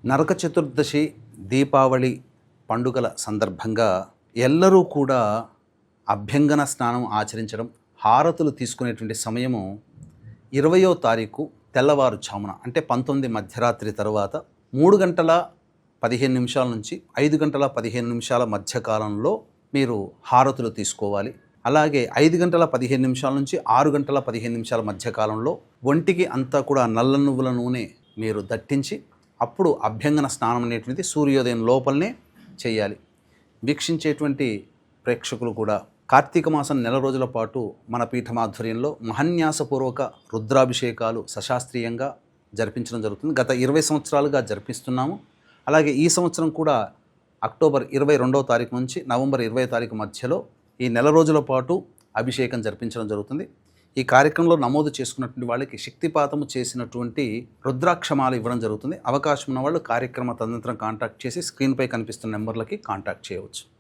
నరక చతుర్దశి దీపావళి పండుగల సందర్భంగా ఎల్లరూ కూడా అభ్యంగన స్నానం ఆచరించడం, హారతులు తీసుకునేటువంటి సమయము 20వ తారీఖు తెల్లవారుజామున అంటే 19 మధ్యరాత్రి తర్వాత 3 గంటల 15 నిమిషాల నుంచి 5 గంటల 15 నిమిషాల మధ్యకాలంలో మీరు హారతులు తీసుకోవాలి. అలాగే 5 గంటల 15 నిమిషాల నుంచి 6 గంటల 15 నిమిషాల మధ్యకాలంలో ఒంటికి అంతా కూడా నల్ల నువ్వుల నూనె మీరు దట్టించి అప్పుడు అభ్యంగన స్నానం అనేటువంటిది సూర్యోదయం లోపలనే చేయాలి. వీక్షించేటువంటి ప్రేక్షకులు కూడా కార్తీక మాసం నెల రోజుల పాటు మన పీఠమాధ్వర్యంలో మహన్యాసపూర్వక రుద్రాభిషేకాలు సశాస్త్రీయంగా జరిపించడం జరుగుతుంది. గత 20 సంవత్సరాలుగా జరిపిస్తున్నాము. అలాగే ఈ సంవత్సరం కూడా అక్టోబర్ 22వ తారీఖు నుంచి నవంబర్ 20వ తారీఖు మధ్యలో ఈ నెల రోజుల పాటు అభిషేకం జరిపించడం జరుగుతుంది. ఈ కార్యక్రమంలో నమోదు చేసుకున్నటువంటి వాళ్ళకి శక్తిపాతము చేసినటువంటి రుద్రాక్షమాలు ఇవ్వడం జరుగుతుంది. అవకాశం ఉన్న వాళ్ళు కార్యక్రమ తదనంతరం కాంటాక్ట్ చేసి స్క్రీన్పై కనిపిస్తున్న నెంబర్లకి కాంటాక్ట్ చేయవచ్చు.